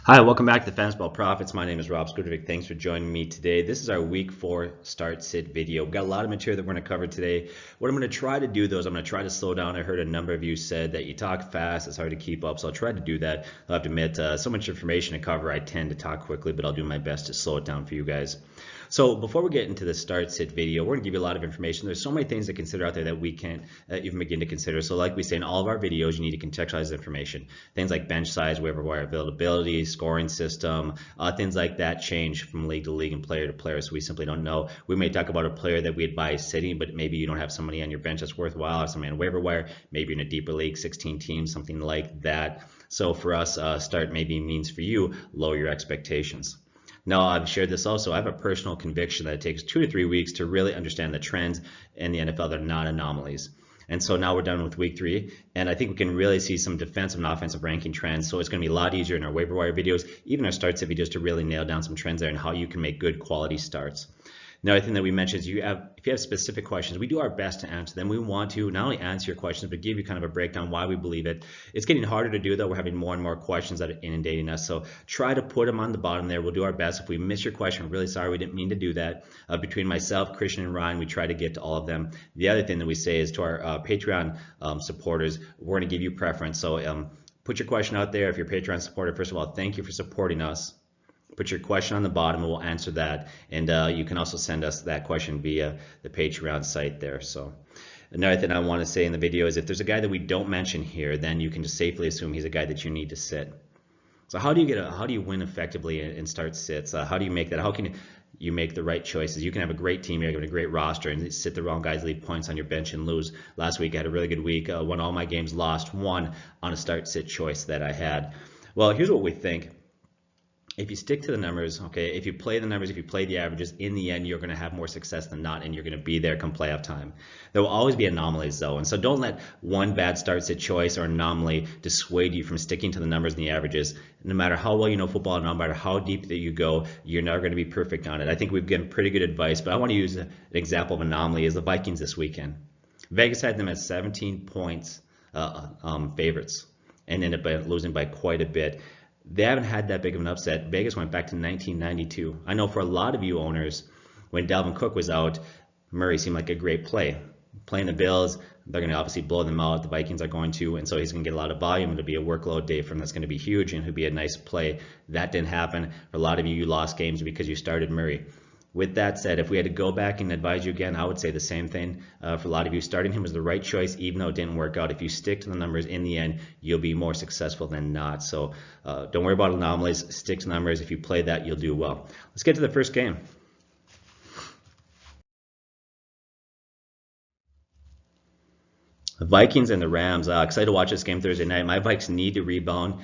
Hi, welcome back to the Fantasy Ball Profits. My name is Rob Skudovic. Thanks for joining me today. This is our Week 4 Start Sit video. We've got a lot of material that we're going to cover today. What I'm going to try to do, though, is I'm going to try to slow down. I heard a number of you said that you talk fast, it's hard to keep up, so I'll try to do that. I'll have to admit, so much information to cover, I tend to talk quickly, but I'll do my best to slow it down for you guys. So before we get into the Start Sit video, we're going to give you a lot of information. There's so many things to consider out there that we can't even begin to consider. So like we say in all of our videos, you need to contextualize information. Things like bench size, waiver wire availability, scoring system, things like that change from league to league and player to player. So we simply don't know. We may talk about a player that we advise sitting, but maybe you don't have somebody on your bench that's worthwhile, or somebody on waiver wire. Maybe you're in a deeper league, 16 teams, something like that. So for us, start maybe means for you, lower your expectations. Now, I've shared this also. I have a personal conviction that it takes 2 to 3 weeks to really understand the trends in the NFL that are not anomalies. And so now we're done with week 3, and I think we can really see some defensive and offensive ranking trends. So it's going to be a lot easier in our waiver wire videos, even our start sit videos, to really nail down some trends there and how you can make good quality starts. Another thing that we mentioned is if you have specific questions, we do our best to answer them. We want to not only answer your questions, but give you kind of a breakdown why we believe it. It's getting harder to do, though. We're having more and more questions that are inundating us. So try to put them on the bottom there. We'll do our best. If we miss your question, we're really sorry. We didn't mean to do that. Between myself, Christian, and Ryan, we try to get to all of them. The other thing that we say is to our Patreon supporters, we're going to give you preference. So put your question out there. If you're a Patreon supporter, first of all, thank you for supporting us. Put your question on the bottom and we'll answer that. And you can also send us that question via the Patreon site there. So another thing I want to say in the video is if there's a guy that we don't mention here, then you can just safely assume he's a guy that you need to sit. So how do you win effectively and start sits? How do you make that? How can you make the right choices? You can have a great team, you have a great roster, and sit the wrong guys, leave points on your bench and lose. Last week I had a really good week, won all my games, lost one on a start sit choice that I had. Well, here's what we think. If you stick to the numbers, okay, if you play the numbers, if you play the averages, in the end, you're going to have more success than not, and you're going to be there come playoff time. There will always be anomalies, though, and so don't let one bad start sit choice or anomaly dissuade you from sticking to the numbers and the averages. No matter how well you know football, no matter how deep that you go, you're never going to be perfect on it. I think we've given pretty good advice, but I want to use an example of anomaly is the Vikings this weekend. Vegas had them at 17 points favorites and ended up losing by quite a bit. They haven't had that big of an upset. Vegas went back to 1992. I know for a lot of you owners, when Dalvin Cook was out, Murray seemed like a great play. Playing the Bills, they're going to obviously blow them out. The Vikings are going to, and so he's going to get a lot of volume. It'll be a workload day for him that's going to be huge, and it'll be a nice play. That didn't happen. For a lot of you, you lost games because you started Murray. With that said, if we had to go back and advise you again, I would say the same thing. For a lot of you, starting him was the right choice, even though it didn't work out. If you stick to the numbers in the end, you'll be more successful than not. So don't worry about anomalies. Stick to numbers. If you play that, you'll do well. Let's get to the first game. The Vikings and the Rams. Excited to watch this game Thursday night. My Vikes need to rebound.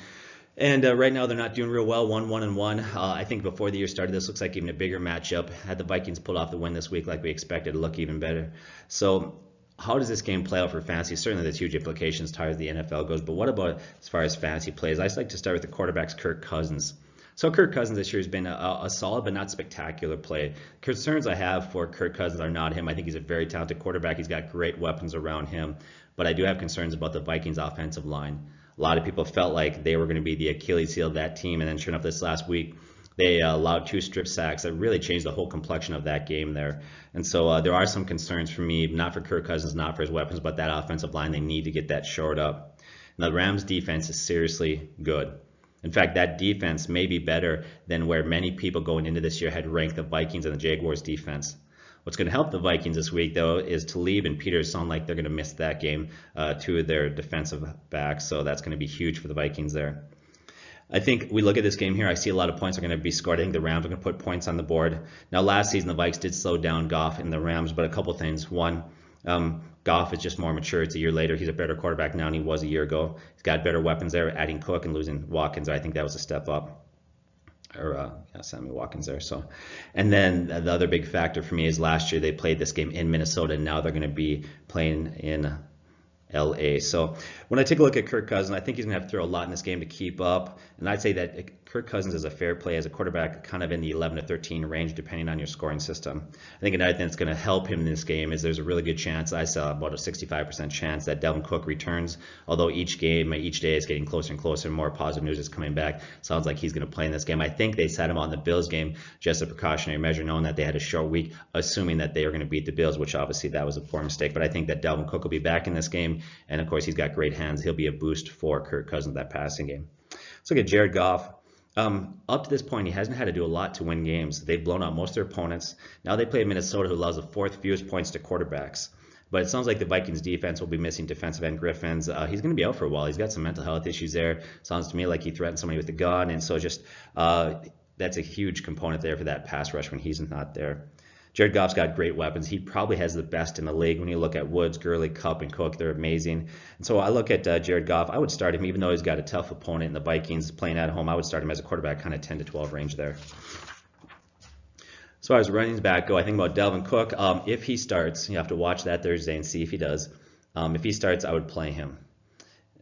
And right now they're not doing real well, 1-1-1. I think before the year started, this looks like even a bigger matchup. Had the Vikings pulled off the win this week like we expected, it'd look even better. So how does this game play out for fantasy? Certainly there's huge implications as far as the NFL goes, but what about as far as fantasy plays? I just like to start with the quarterbacks, Kirk Cousins. So Kirk Cousins this year has been a solid but not spectacular play. Concerns I have for Kirk Cousins are not him. I think he's a very talented quarterback. He's got great weapons around him, but I do have concerns about the Vikings offensive line. A lot of people felt like they were going to be the Achilles heel of that team, and then sure enough, this last week, they allowed 2 strip sacks that really changed the whole complexion of that game there. And so there are some concerns for me, not for Kirk Cousins, not for his weapons, but that offensive line, they need to get that shored up. Now, the Rams' defense is seriously good. In fact, that defense may be better than where many people going into this year had ranked the Vikings and the Jaguars' defense. What's going to help the Vikings this week, though, is Talib and Peters sound like they're going to miss that game, 2 of their defensive backs, so that's going to be huge for the Vikings there. I think we look at this game here, I see a lot of points are going to be scored. I think the Rams are going to put points on the board. Now, last season, the Vikes did slow down Goff and the Rams, but a couple things. One, Goff is just more mature. It's a year later. He's a better quarterback now than he was a year ago. He's got better weapons there, adding Cook and losing Watkins. I think that was a step up. Sammy Watkins there. So, and then the other big factor for me is last year they played this game in Minnesota, and now they're going to be playing in LA. So when I take a look at Kirk Cousins, I think he's going to have to throw a lot in this game to keep up. And I'd say that Kirk Cousins is a fair play as a quarterback, kind of in the 11 to 13 range, depending on your scoring system. I think another thing that's going to help him in this game is there's a really good chance, I saw about a 65% chance that Dalvin Cook returns. Although each day is getting closer and closer, more positive news is coming back. Sounds like he's going to play in this game. I think they set him on the Bills game just a precautionary measure, knowing that they had a short week, assuming that they were going to beat the Bills, which obviously that was a poor mistake. But I think that Dalvin Cook will be back in this game. And of course, he's got great hands. He'll be a boost for Kirk Cousins that passing game. Let's look at Jared Goff. Up to this point, he hasn't had to do a lot to win games. They've blown out most of their opponents. Now they play Minnesota, who allows the fourth fewest points to quarterbacks. But it sounds like the Vikings defense will be missing defensive end Griffins. He's going to be out for a while. He's got some mental health issues there. Sounds to me like he threatened somebody with a gun. And so just that's a huge component there for that pass rush when he's not there. Jared Goff's got great weapons. He probably has the best in the league. When you look at Woods, Gurley, Kupp, and Cook, they're amazing. And so I look at Jared Goff. I would start him, even though he's got a tough opponent in the Vikings playing at home. I would start him as a quarterback, kind of 10 to 12 range there. As far as running back go, I think about Dalvin Cook. If he starts, you have to watch that Thursday and see if he does. If he starts, I would play him.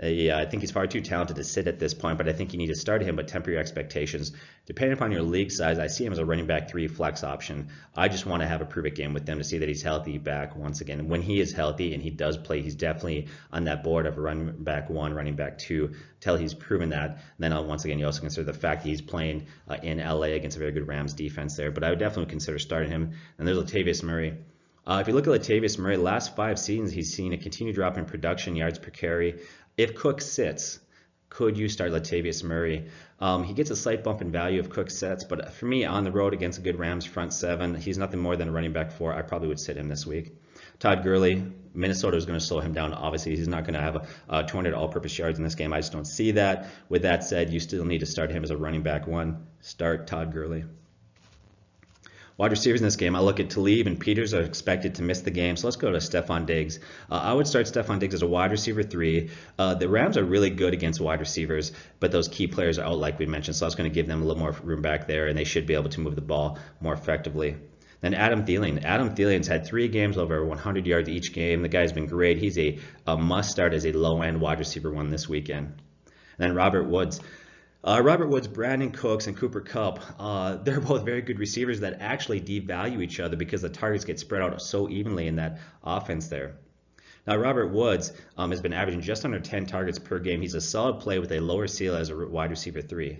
Yeah, I think he's far too talented to sit at this point, but I think you need to start him, but temper your expectations. Depending upon your league size, I see him as a running back 3 flex option. I just want to have a prove it game with them to see that he's healthy back once again. When he is healthy and he does play, he's definitely on that board of a running back 1, running back 2, till he's proven that. And then once again, you also consider the fact that he's playing in LA against a very good Rams defense there. But I would definitely consider starting him. And there's Latavius Murray. If you look at Latavius Murray, the last 5 seasons, he's seen a continued drop in production, yards per carry. If Cook sits, could you start Latavius Murray? He gets a slight bump in value if Cook sits, but for me, on the road against a good Rams front 7, he's nothing more than a running back 4. I probably would sit him this week. Todd Gurley, Minnesota is going to slow him down. Obviously, he's not going to have 200 all-purpose yards in this game. I just don't see that. With that said, you still need to start him as a running back 1. Start Todd Gurley. Wide receivers in this game, I look at Talib and Peters are expected to miss the game, so let's go to Stephon Diggs. I would start Stephon Diggs as a wide receiver 3. The Rams are really good against wide receivers, but those key players are out like we mentioned, so that's going to give them a little more room back there, and they should be able to move the ball more effectively. Then Adam Thielen. Adam Thielen's had 3 games over 100 yards each game. The guy's been great. He's a must start as a low-end wide receiver 1 this weekend. And then Robert Woods. Brandon Cooks, and Cooper Kupp, they're both very good receivers that actually devalue each other because the targets get spread out so evenly in that offense there. Now, Robert Woods has been averaging just under 10 targets per game. He's a solid play with a lower ceiling as a wide receiver 3.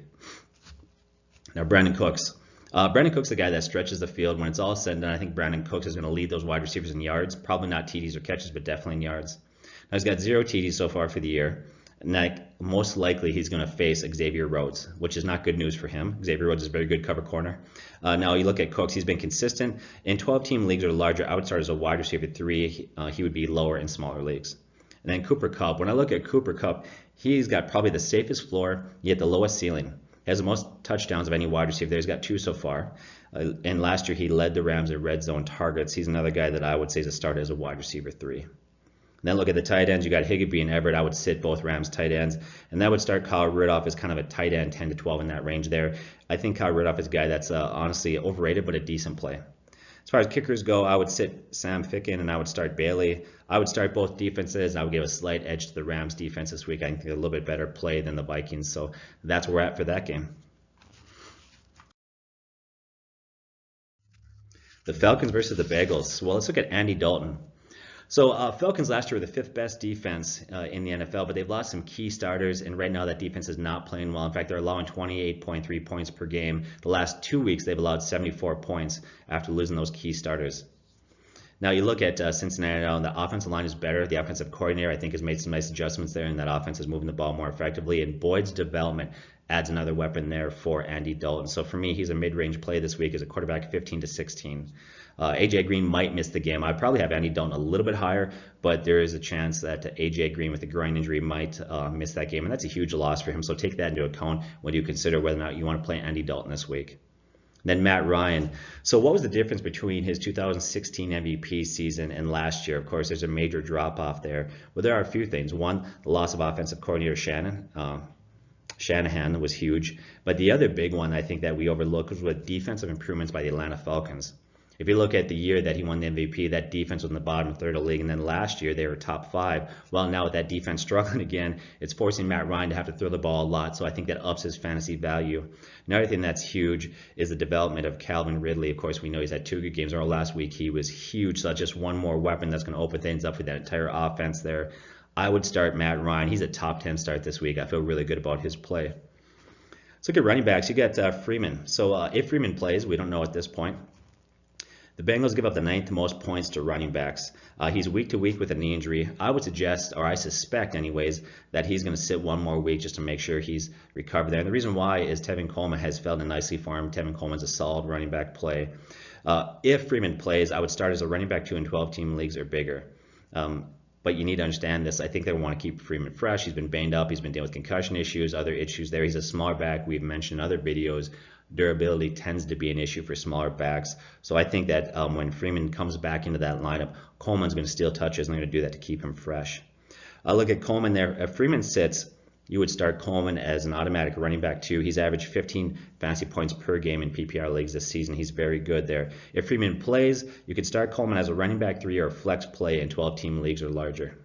Now, Brandon Cooks. Brandon Cooks is the guy that stretches the field. When it's all said and done, I think Brandon Cooks is going to lead those wide receivers in yards. Probably not TDs or catches, but definitely in yards. Now, he's got 0 TDs so far for the year. And most likely he's going to face Xavier Rhodes, which is not good news for him. Xavier Rhodes is a very good cover corner. Now you look at Cooks, he's been consistent. In 12-team leagues or larger, I would start as a wide receiver 3. He would be lower in smaller leagues. And then Cooper Kupp. When I look at Cooper Kupp, he's got probably the safest floor, yet the lowest ceiling. He has the most touchdowns of any wide receiver there. He's got 2 so far. And last year he led the Rams in red zone targets. He's another guy that I would say is a start as a wide receiver 3. Then look at the tight ends. You got Higbee and Everett. I would sit both Rams tight ends. And that would start Kyle Rudolph as kind of a tight end, 10 to 12 in that range there. I think Kyle Rudolph is a guy that's honestly overrated, but a decent play. As far as kickers go, I would sit Sam Ficken and I would start Bailey. I would start both defenses. I would give a slight edge to the Rams defense this week. I think they're a little bit better play than the Vikings. So that's where we're at for that game. The Falcons versus the Bengals. Well, let's look at Andy Dalton. So Falcons last year were the 5th best defense in the NFL, but they've lost some key starters, and right now that defense is not playing well. In fact, they're allowing 28.3 points per game. The last 2 weeks, they've allowed 74 points after losing those key starters. Now you look at Cincinnati now, and the offensive line is better. The offensive coordinator, I think, has made some nice adjustments there, and that offense is moving the ball more effectively. And Boyd's development adds another weapon there for Andy Dalton. So for me, he's a mid-range play this week as a quarterback, 15 to 16. AJ Green might miss the game. I'd probably have Andy Dalton a little bit higher, but there is a chance that AJ Green with a groin injury might miss that game, and that's a huge loss for him. So take that into account when you consider whether or not you want to play Andy Dalton this week. Then Matt Ryan. So what was the difference between his 2016 MVP season and last year? Of course, there's a major drop-off there. Well, there are a few things. One, the loss of offensive coordinator Shanahan was huge. But the other big one I think that we overlooked was with defensive improvements by the Atlanta Falcons. If you look at the year that he won the MVP, that defense was in the bottom third of the league, and then last year they were top 5. Well, now with that defense struggling again, it's forcing Matt Ryan to have to throw the ball a lot, so I think that ups his fantasy value. Another thing that's huge is the development of Calvin Ridley. Of course, we know he's had 2 good games. Or last week he was huge, so that's just one more weapon that's going to open things up for that entire offense there. I would start Matt Ryan. He's a top 10 start this week. I feel really good about his play. Let's look at running backs. You got Freeman. So if Freeman plays, we don't know at this point. The Bengals give up the 9th most points to running backs. He's week to week with a knee injury. I would suggest, or I suspect anyways, that he's going to sit one more week just to make sure he's recovered there. And the reason why is Tevin Coleman has filled in nicely for him. Tevin Coleman's a solid running back play. If Freeman plays, I would start as a running back 2 in 12-team leagues or bigger. But you need to understand this. I think they want to keep Freeman fresh. He's been banged up. He's been dealing with concussion issues, other issues there. He's a smaller back. We've mentioned in other videos, durability tends to be an issue for smaller backs. So I think that when Freeman comes back into that lineup, Coleman's going to steal touches, and they're going to do that to keep him fresh. Look at Coleman there. If Freeman sits, you would start Coleman as an automatic running back 2. He's averaged 15 fantasy points per game in PPR leagues this season. He's very good there. If Freeman plays, you could start Coleman as a running back 3 or a flex play in 12-team leagues or larger.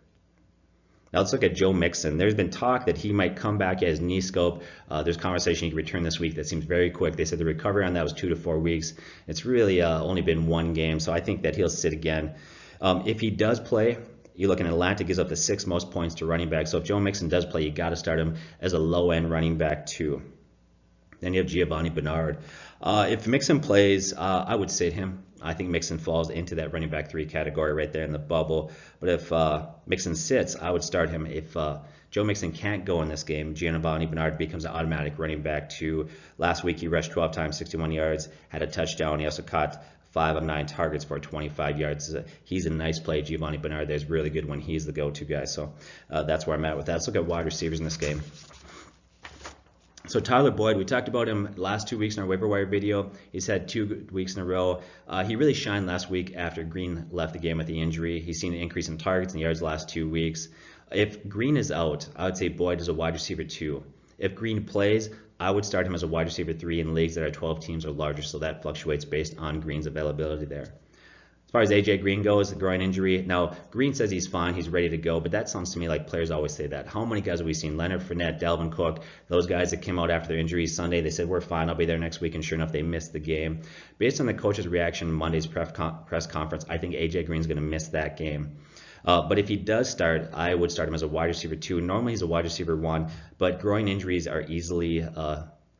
Now let's look at Joe Mixon. There's been talk that he might come back at his knee scope. There's conversation he could return this week. That seems very quick. They said the recovery on that was 2 to 4 weeks. It's really only been 1 game, so I think that he'll sit again. If he does play, you look at Atlanta gives up the 6th most points to running back. So if Joe Mixon does play, you got to start him as a low-end running back 2. Then you have Giovanni Bernard. If Mixon plays, I would sit him. I think Mixon falls into that running back 3 category right there in the bubble. But if Mixon sits, I would start him. If Joe Mixon can't go in this game, Giovanni Bernard becomes an automatic running back 2. Last week he rushed 12 times, 61 yards, had a touchdown. He also caught 5 of 9 targets for 25 yards. He's a nice play. Giovanni Bernard there's really good when he's the go-to guy. So that's where I'm at with that. Let's look at wide receivers in this game. So Tyler Boyd, we talked about him last 2 weeks in our waiver wire video. He's had 2 good weeks in a row. He really shined last week after Green left the game with the injury. He's seen an increase in targets and yards the last 2 weeks. If Green is out, I would say Boyd is a wide receiver 2. If Green plays, I would start him as a wide receiver 3 in leagues that are 12 teams or larger, so that fluctuates based on Green's availability there. As far as AJ Green goes, the groin injury. Now, Green says he's fine, he's ready to go, but that sounds to me like players always say that. How many guys have we seen? Leonard Fournette, Dalvin Cook, those guys that came out after their injuries Sunday, they said, we're fine, I'll be there next week, and sure enough, they missed the game. Based on the coach's reaction in Monday's press conference, I think AJ Green's going to miss that game. But if he does start, I would start him as a wide receiver 2. Normally he's a wide receiver 1, but groin injuries are easily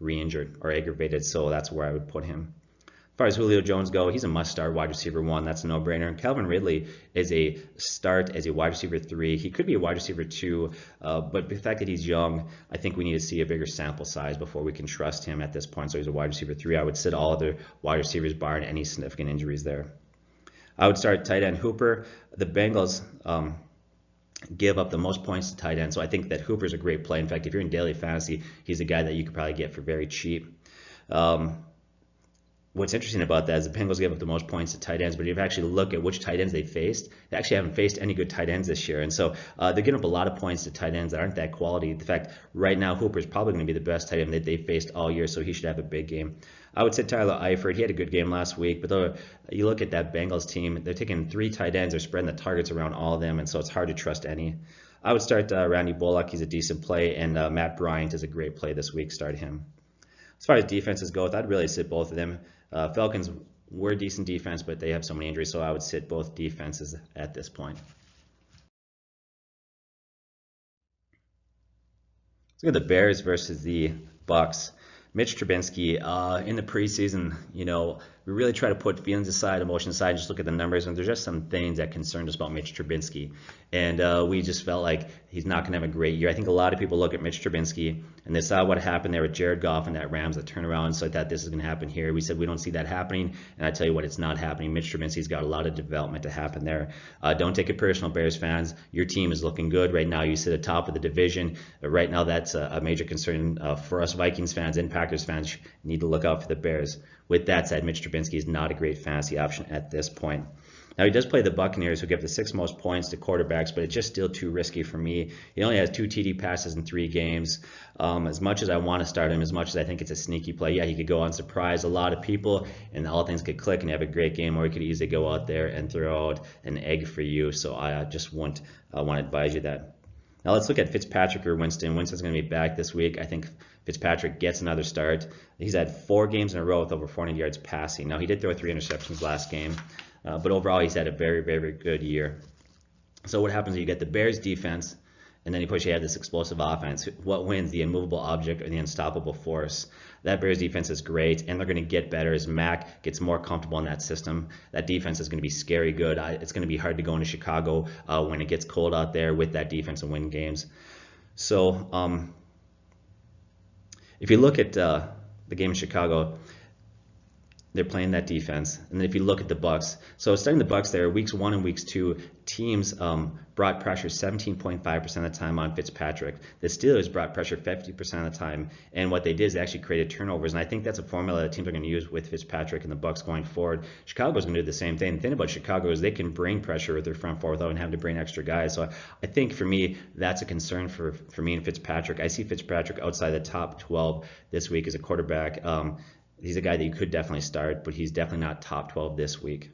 re-injured or aggravated, so that's where I would put him. As far as Julio Jones go, he's a must-start wide receiver 1. That's a no-brainer. Calvin Ridley is a start as a wide receiver 3. He could be a wide receiver 2, but the fact that he's young, I think we need to see a bigger sample size before we can trust him at this point. So he's a wide receiver 3. I would sit all other wide receivers barring any significant injuries there. I would start tight end Hooper. The Bengals give up the most points to tight end, so I think that Hooper's a great play. In fact, if you're in daily fantasy, he's a guy that you could probably get for very cheap. What's interesting about that is the Bengals gave up the most points to tight ends, but if you actually look at which tight ends they faced, they actually haven't faced any good tight ends this year. And so they're giving up a lot of points to tight ends that aren't that quality. In fact, right now, Hooper's probably going to be the best tight end that they've faced all year, so he should have a big game. I would say Tyler Eifert. He had a good game last week, but you look at that Bengals team, they're taking 3 tight ends, they're spreading the targets around all of them, and so it's hard to trust any. I would start Randy Bullock. He's a decent play, and Matt Bryant is a great play this week. Start him. As far as defenses go, I'd really sit both of them. Falcons were a decent defense, but they have so many injuries, so I would sit both defenses at this point. Let's look at the Bears versus the Bucks. Mitch Trubisky, in the preseason, we really try to put feelings aside, emotions aside, just look at the numbers, and there's just some things that concerned us about Mitch Trubisky. And we just felt like he's not going to have a great year. I think a lot of people look at Mitch Trubisky, and they saw what happened there with Jared Goff and that Rams, that turnaround, so I thought this is going to happen here. We said we don't see that happening, and I tell you what, it's not happening. Mitch Trubisky's got a lot of development to happen there. Don't take it personal, Bears fans. Your team is looking good right now. You sit atop of the division. Right now, that's a major concern for us Vikings fans and Packers fans. Need to look out for the Bears. With that said, Mitch Trubisky is not a great fantasy option at this point. Now he does play the Buccaneers, who give the 6th most points to quarterbacks, but it's just still too risky for me. He only has 2 TD passes in 3 games. As much as I want to start him, as much as I think it's a sneaky play, yeah, he could go on surprise a lot of people, and all things could click and have a great game, or he could easily go out there and throw out an egg for you. So I just wouldn't want to advise you that. Now let's look at Fitzpatrick or Winston. Winston's going to be back this week. I think Fitzpatrick gets another start. He's had 4 games in a row with over 400 yards passing. Now he did throw 3 interceptions last game, but overall he's had a very, very good year. So what happens is you get the Bears defense, and then you have this explosive offense. What wins, the immovable object or the unstoppable force? That Bears defense is great, and they're going to get better as Mac gets more comfortable in that system. That defense is going to be scary good. It's going to be hard to go into Chicago when it gets cold out there with that defense and win games. So if you look at the game in Chicago, they're playing that defense. And then if you look at the Bucs, so starting the Bucs there, weeks 1 and weeks 2, teams brought pressure 17.5% of the time on Fitzpatrick. The Steelers brought pressure 50% of the time, and what they did is they actually created turnovers, and I think that's a formula that teams are going to use with Fitzpatrick and the Bucs going forward. Chicago's going to do the same thing. The thing about Chicago is they can bring pressure with their front four without having to bring extra guys. So I think for me, that's a concern for me and Fitzpatrick. I see Fitzpatrick outside the top 12 this week as a quarterback. He's a guy that you could definitely start, but he's definitely not top 12 this week.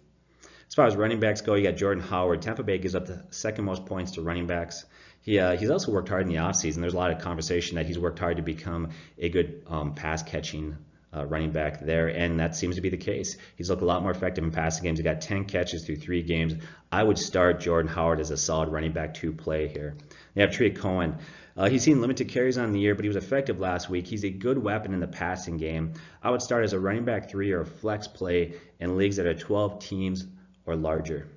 As far as running backs go, you got Jordan Howard. Tampa Bay gives up the 2nd most points to running backs. He's also worked hard in the offseason. There's a lot of conversation that he's worked hard to become a good pass-catching running back there, and that seems to be the case. He's looked a lot more effective in passing games. He got 10 catches through 3 games. I would start Jordan Howard as a solid running back to play here. You have Trey Cohen. He's seen limited carries on the year, but he was effective last week. He's a good weapon in the passing game. I would start as a running back 3 or a flex play in leagues that are 12 teams or larger.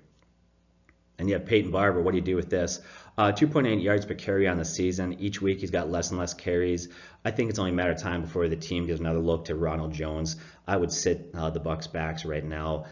And you have Peyton Barber. What do you do with this? 2.8 yards per carry on the season. Each week he's got less and less carries. I think it's only a matter of time before the team gives another look to Ronald Jones. I would sit the Bucs backs right now.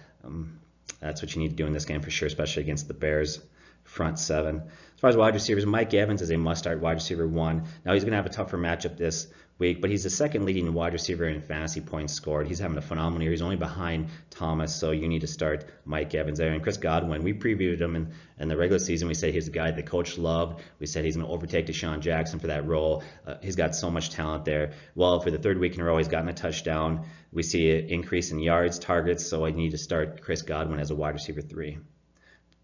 That's what you need to do in this game for sure, especially against the Bears front 7. As far as wide receivers, Mike Evans is a must-start wide receiver 1. Now he's going to have a tougher matchup this week, but he's the 2nd leading wide receiver in fantasy points scored. He's having a phenomenal year. He's only behind Thomas, so you need to start Mike Evans there. And Chris Godwin, we previewed him in the regular season. We said he's the guy the coach loved. We said he's going to overtake Deshaun Jackson for that role. He's got so much talent there. Well, for the 3rd week in a row, he's gotten a touchdown. We see an increase in yards, targets, so I need to start Chris Godwin as a wide receiver 3.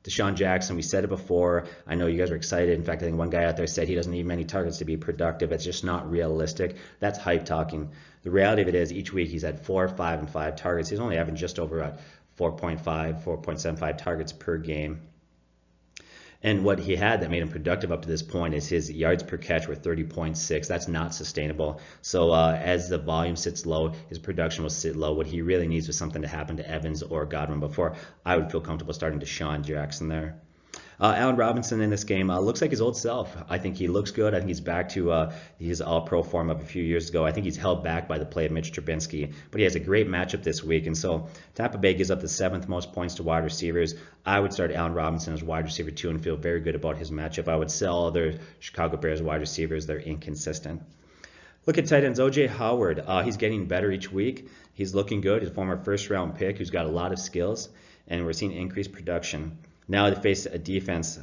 Deshaun Jackson, we said it before. I know you guys were excited. In fact, I think one guy out there said he doesn't need many targets to be productive. It's just not realistic. That's hype talking. The reality of it is each week he's had 4, 5, and 5 targets. He's only having just over 4.5, 4.75 targets per game. And what he had that made him productive up to this point is his yards per catch were 30.6. That's not sustainable. So as the volume sits low, his production will sit low. What he really needs is something to happen to Evans or Godwin before I would feel comfortable starting Deshaun Jackson there. Allen Robinson in this game looks like his old self. I think he looks good. I think he's back to his all-pro form of a few years ago. I think he's held back by the play of Mitch Trubisky, but he has a great matchup this week. And so Tampa Bay gives up the 7th most points to wide receivers. I would start Allen Robinson as wide receiver 2 and feel very good about his matchup. I would sell other Chicago Bears wide receivers. They're inconsistent. Look at tight ends. O.J. Howard. He's getting better each week. He's looking good. He's a former first-round pick who's got a lot of skills, and we're seeing increased production. Now they face a defense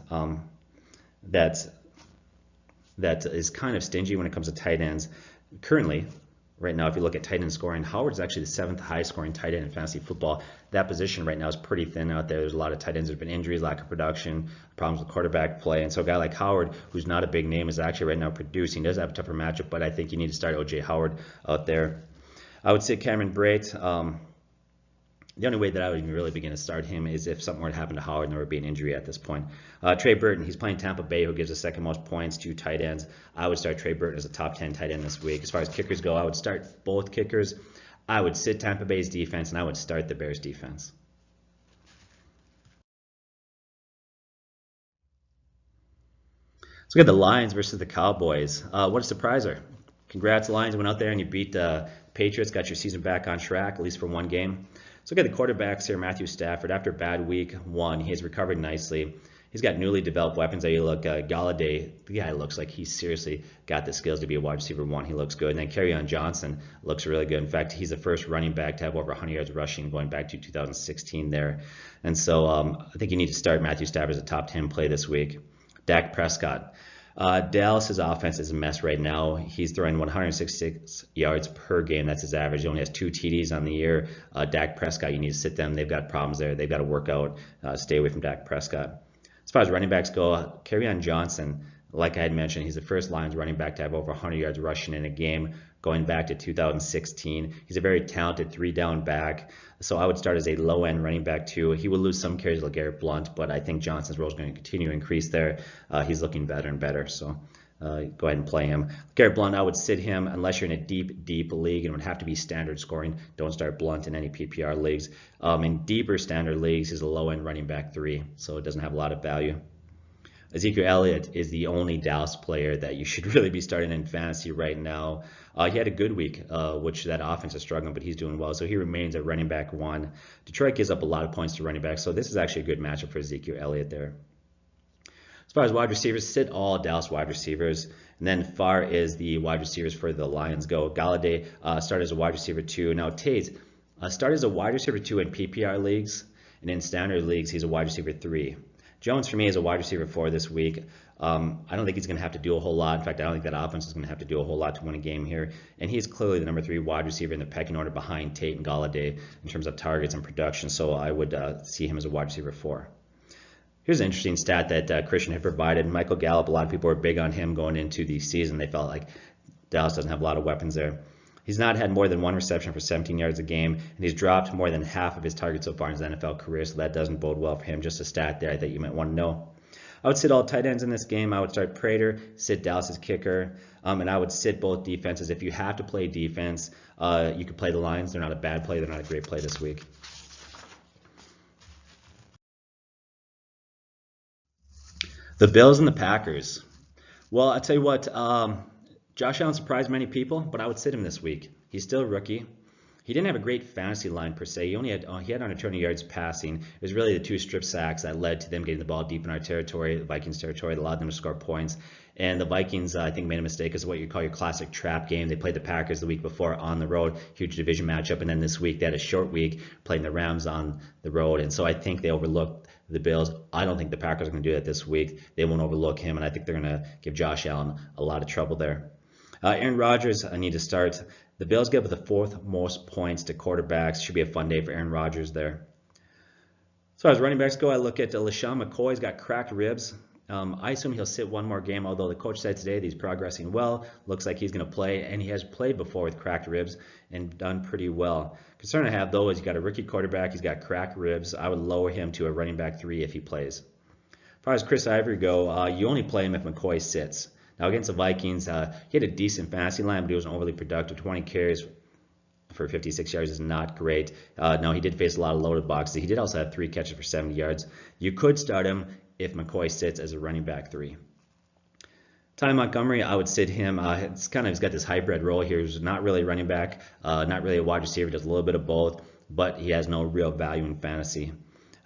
that is kind of stingy when it comes to tight ends. Currently, right now, if you look at tight end scoring, Howard's actually the 7th highest scoring tight end in fantasy football. That position right now is pretty thin out there. There's a lot of tight ends that have been injuries, lack of production, problems with quarterback play. And so a guy like Howard, who's not a big name, is actually right now producing. He does have a tougher matchup, but I think you need to start O.J. Howard out there. I would say Cameron Brate. The only way that I would even really begin to start him is if something were to happen to Howard and there would be an injury at this point. Trey Burton, he's playing Tampa Bay, who gives the 2nd most points to tight ends. I would start Trey Burton as a top 10 tight end this week. As far as kickers go, I would start both kickers. I would sit Tampa Bay's defense, and I would start the Bears defense. Let's look at the Lions versus the Cowboys. What a surpriser. Congrats, Lions. Went out there and you beat the Patriots, got your season back on track, at least for one game. So look at the quarterbacks here. Matthew Stafford, after a bad week 1, he has recovered nicely. He's got newly developed weapons. You look, Galladay, the guy looks like he's seriously got the skills to be a wide receiver one. He looks good. And then Kerryon Johnson looks really good. In fact, he's the first running back to have over 100 yards rushing going back to 2016 there. And so I think you need to start Matthew Stafford as a top 10 play this week. Dak Prescott. Dallas's offense is a mess right now. He's throwing 166 yards per game. That's his average. He only has 2 TDs on the year. Dak Prescott, you need to sit them. They've got problems there. They've got to work out. Stay away from Dak Prescott. As far as running backs go, Kerryon Johnson, like I had mentioned, he's the first Lions running back to have over 100 yards rushing in a game going back to 2016. He's a very talented 3-down back, so I would start as a low-end running back too. He will lose some carries like Garrett Blount, but I think Johnson's role is going to continue to increase there. He's looking better and better, so go ahead and play him. Garrett Blount, I would sit him unless you're in a deep league, and it would have to be standard scoring. Don't start Blount in any PPR leagues. In deeper standard leagues, he's a low-end running back 3, so it doesn't have a lot of value. Ezekiel Elliott is the only Dallas player that you should really be starting in fantasy right now. He had a good week, which that offense is struggling, but he's doing well. So he remains at running back 1. Detroit gives up a lot of points to running back, so this is actually a good matchup for Ezekiel Elliott there. As far as wide receivers, sit all Dallas wide receivers. And then far as the wide receivers for the Lions go, Galladay started as a wide receiver 2. Now Tate started as a wide receiver 2 in PPR leagues, and in standard leagues, he's a wide receiver 3. Jones, for me, is a wide receiver 4 this week. I don't think he's going to have to do a whole lot. In fact, I don't think that offense is going to have to do a whole lot to win a game here. And he's clearly the number 3 wide receiver in the pecking order behind Tate and Galladay in terms of targets and production. So I would see him as a wide receiver 4. Here's an interesting stat that Christian had provided. Michael Gallup, a lot of people were big on him going into the season. They felt like Dallas doesn't have a lot of weapons there. He's not had more than 1 reception for 17 yards a game, and he's dropped more than half of his targets so far in his NFL career, so that doesn't bode well for him. Just a stat there that you might want to know. I would sit all tight ends in this game. I would start Prater, sit Dallas's kicker, and I would sit both defenses. If you have to play defense, you could play the Lions. They're not a bad play. They're not a great play this week. The Bills and the Packers. Well, I'll tell you what, Josh Allen surprised many people, but I would sit him this week. He's still a rookie. He didn't have a great fantasy line per se. He had 120 yards passing. It was really the 2 strip sacks that led to them getting the ball deep in our territory, the Vikings territory, that allowed them to score points. And the Vikings, I think, made a mistake as what you call your classic trap game. They played the Packers the week before on the road, huge division matchup, and then this week they had a short week playing the Rams on the road. And so I think they overlooked the Bills. I don't think the Packers are going to do that this week. They won't overlook him, and I think they're going to give Josh Allen a lot of trouble there. Aaron Rodgers, I need to start. The Bills give up the 4th most points to quarterbacks. Should be a fun day for Aaron Rodgers there. As far as running backs go, I look at LaShawn McCoy. He's got cracked ribs. I assume he'll sit 1 more game, although the coach said today that he's progressing well. Looks like he's going to play, and he has played before with cracked ribs and done pretty well. Concern I have, though, is he's got a rookie quarterback. He's got cracked ribs. I would lower him to a running back 3 if he plays. As far as Chris Ivory go, you only play him if McCoy sits. Now, against the Vikings, he had a decent fantasy line, but he wasn't overly productive. 20 carries for 56 yards is not great. Now, he did face a lot of loaded boxes. He did also have 3 catches for 70 yards. You could start him if McCoy sits as a running back 3. Ty Montgomery, I would sit him. He's got this hybrid role here. He's not really a running back, not really a wide receiver, does a little bit of both, but he has no real value in fantasy.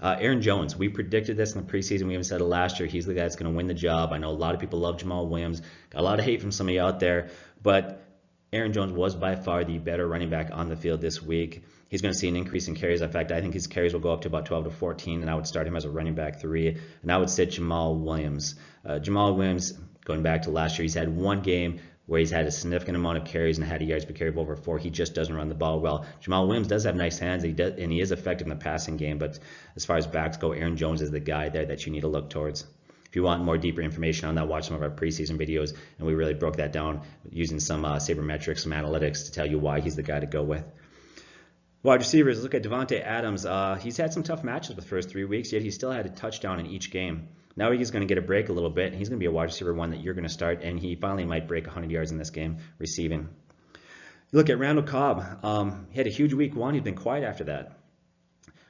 Aaron Jones, we predicted this in the preseason. We even said it last year. He's the guy that's going to win the job. I know a lot of people love Jamal Williams. Got a lot of hate from some of you out there, but Aaron Jones was by far the better running back on the field this week. He's going to see an increase in carries. In fact, I think his carries will go up to about 12 to 14, and I would start him as a running back 3, and I would sit Jamal Williams. Jamal Williams, going back to last year, he's had 1 game where he's had a significant amount of carries and had a yards per carry of over 4. He just doesn't run the ball well. Jamal Williams does have nice hands, and he is effective in the passing game, but as far as backs go, Aaron Jones is the guy there that you need to look towards. If you want more deeper information on that, watch some of our preseason videos, and we really broke that down using some sabermetrics, some analytics to tell you why he's the guy to go with. Wide receivers, look at Devontae Adams. He's had some tough matches the first 3 weeks, yet he still had a touchdown in each game. Now he's going to get a break a little bit, and he's going to be a wide receiver 1 that you're going to start, and he finally might break 100 yards in this game receiving. You look at Randall Cobb. He had a huge week 1. He's been quiet after that.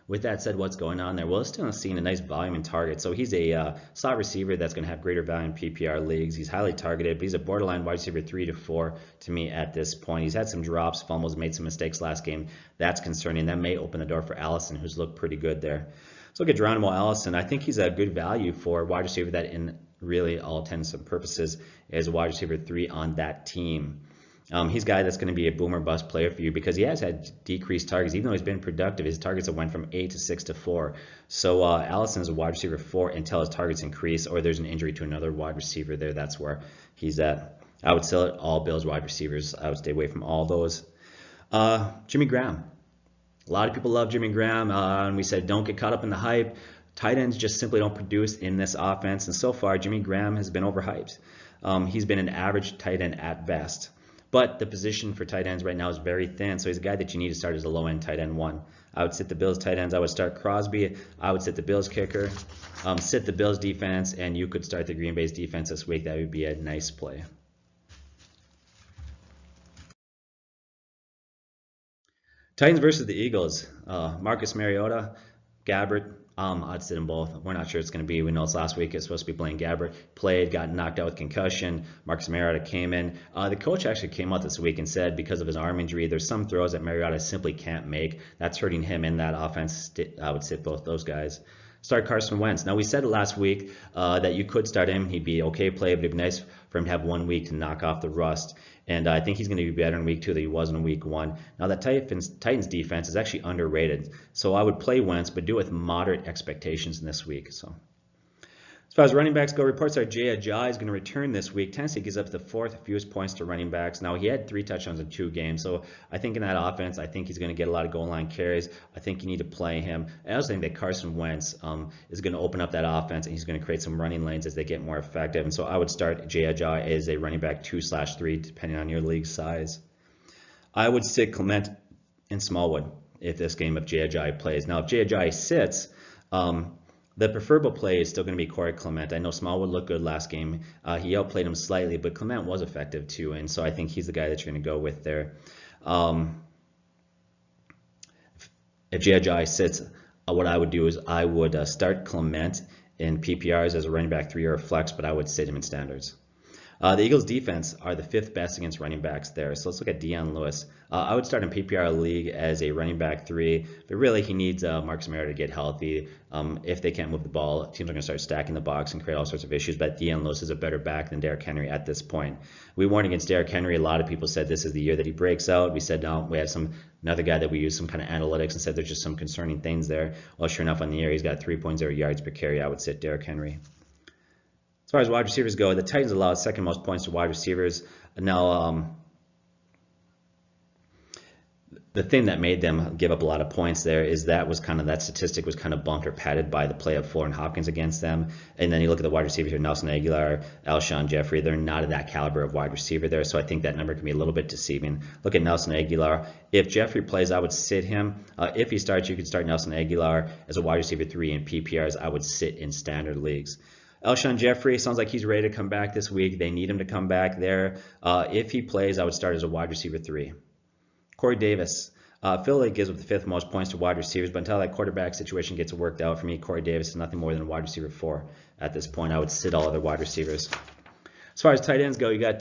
With that said, what's going on there? Well, it's still seeing a nice volume in targets. So he's a slot receiver that's going to have greater value in PPR leagues. He's highly targeted, but he's a borderline wide receiver 3 to 4 to me at this point. He's had some drops, fumbles, made some mistakes last game. That's concerning. That may open the door for Allison, who's looked pretty good there. Let's look at Geronimo Allison. I think he's a good value for wide receiver that in really all intents and purposes is wide receiver 3 on that team. He's a guy that's going to be a boomer bust player for you because he has had decreased targets. Even though he's been productive, his targets have went from 8 to 6 to 4. So Allison is a wide receiver 4 until his targets increase or there's an injury to another wide receiver there. That's where he's at. I would sell it all Bills wide receivers. I would stay away from all those. Jimmy Graham. A lot of people love Jimmy Graham, and we said don't get caught up in the hype. Tight ends just simply don't produce in this offense, and so far Jimmy Graham has been overhyped. He's been an average tight end at best. But the position for tight ends right now is very thin, so he's a guy that you need to start as a low-end tight end 1. I would sit the Bills tight ends. I would start Crosby. I would sit the Bills kicker, sit the Bills defense, and you could start the Green Bay's defense this week. That would be a nice play. Titans versus the Eagles. Marcus Mariota, Gabbert. I'd sit them both. We're not sure it's going to be. We know it's last week. It's supposed to be Blaine Gabbert. Played, got knocked out with concussion. Marcus Mariota came in. The coach actually came out this week and said because of his arm injury, there's some throws that Mariota simply can't make. That's hurting him in that offense. I would sit both those guys. Start Carson Wentz. Now, we said last week that you could start him. He'd be okay play, but it'd be nice for him to have 1 week to knock off the rust. And I think he's going to be better in week 2 than he was in week 1. Now, that Titans defense is actually underrated. So I would play Wentz, but do it with moderate expectations in this week. So as far as running backs go, reports are Jay Ajayi is going to return this week. Tennessee gives up the 4th fewest points to running backs. Now, he had 3 touchdowns in 2 games. So I think in that offense, I think he's going to get a lot of goal line carries. I think you need to play him. I also think that Carson Wentz is going to open up that offense, and he's going to create some running lanes as they get more effective. And so I would start Jay Ajayi as a running back 2/3, depending on your league size. I would sit Clement and Smallwood if this game of Jay Ajayi plays. Now, if Jay Ajayi sits, the preferable play is still going to be Corey Clement. I know Smallwood looked good last game. He outplayed him slightly, but Clement was effective too, and so I think he's the guy that you're going to go with there. If Jay Ajayi sits, what I would do is I would start Clement in PPRs as a running back 3 or a flex, but I would sit him in standards. The Eagles' defense are the 5th best against running backs there. So let's look at Deion Lewis. I would start in PPR league as a running back 3, but really he needs Marcus Mariota to get healthy. If they can't move the ball, teams are going to start stacking the box and create all sorts of issues. But Deion Lewis is a better back than Derrick Henry at this point. We warned against Derrick Henry. A lot of people said this is the year that he breaks out. We said no. We had another guy that we used some kind of analytics and said there's just some concerning things there. Well, sure enough, on the year he's got 3.0 yards per carry. I would sit Derrick Henry. As far as wide receivers go, the Titans allowed 2nd most points to wide receivers. Now, the thing that made them give up a lot of points there is that statistic was kind of bumped or padded by the play of Fuller and Hopkins against them. And then you look at the wide receivers here, Nelson Aguilar, Alshon Jeffrey, they're not at that caliber of wide receiver there. So I think that number can be a little bit deceiving. Look at Nelson Aguilar. If Jeffrey plays, I would sit him. If he starts, you could start Nelson Aguilar as a wide receiver 3 in PPRs. I would sit in standard leagues. Alshon Jeffrey sounds like he's ready to come back this week. They need him to come back there. If he plays, I would start as a wide receiver 3. Corey Davis. Philly gives up the 5th most points to wide receivers, but until that quarterback situation gets worked out for me, Corey Davis is nothing more than a wide receiver 4 at this point. I would sit all other wide receivers. As far as tight ends go, you got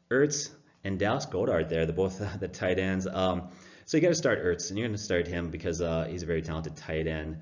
Ertz and Dallas Goedert there, both the tight ends. So you got to start Ertz, and you're going to start him because he's a very talented tight end.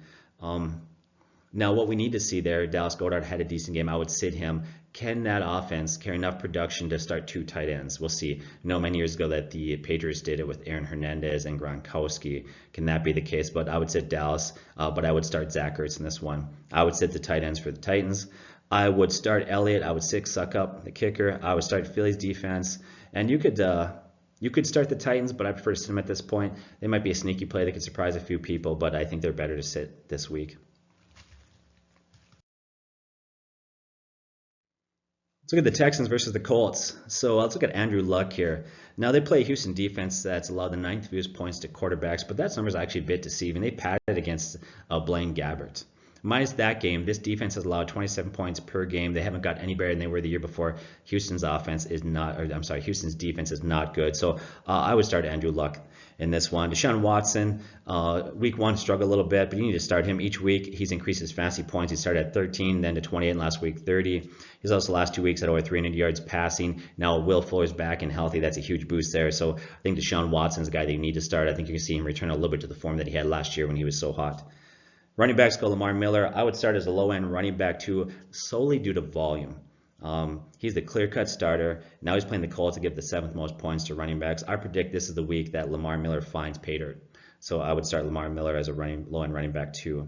Now, what we need to see there, Dallas Goedert had a decent game. I would sit him. Can that offense carry enough production to start 2 tight ends? We'll see. I know many years ago that the Patriots did it with Aaron Hernandez and Gronkowski. Can that be the case? But I would sit Dallas, but I would start Zach Ertz in this one. I would sit the tight ends for the Titans. I would start Elliott. I would sit Suckup, the kicker. I would start Philly's defense. And you could start the Titans, but I prefer to sit them at this point. They might be a sneaky play that could surprise a few people, but I think they're better to sit this week. Let's look at the Texans versus the Colts. So let's look at Andrew Luck here. Now they play a Houston defense that's allowed the 9th fewest points to quarterbacks, but that number is actually a bit deceiving. They padded against Blaine Gabbert. Minus that game, this defense has allowed 27 points per game. They haven't got any better than they were the year before. Houston's defense is not good. So I would start Andrew Luck in this one. Deshaun Watson, week 1 struggled a little bit, but you need to start him each week. He's increased his fantasy points. He started at 13, then to 28, and last week 30. He's also last 2 weeks at over 300 yards passing. Now Will Fuller's back and healthy. That's a huge boost there. So I think Deshaun Watson's a guy that you need to start. I think you can see him return a little bit to the form that he had last year when he was so hot. Running backs go Lamar Miller. I would start as a low-end running back too, solely due to volume. He's the clear-cut starter. Now he's playing the Colts to give the 7th most points to running backs. I predict this is the week that Lamar Miller finds pay dirt. So I would start Lamar Miller as a low-end running back too.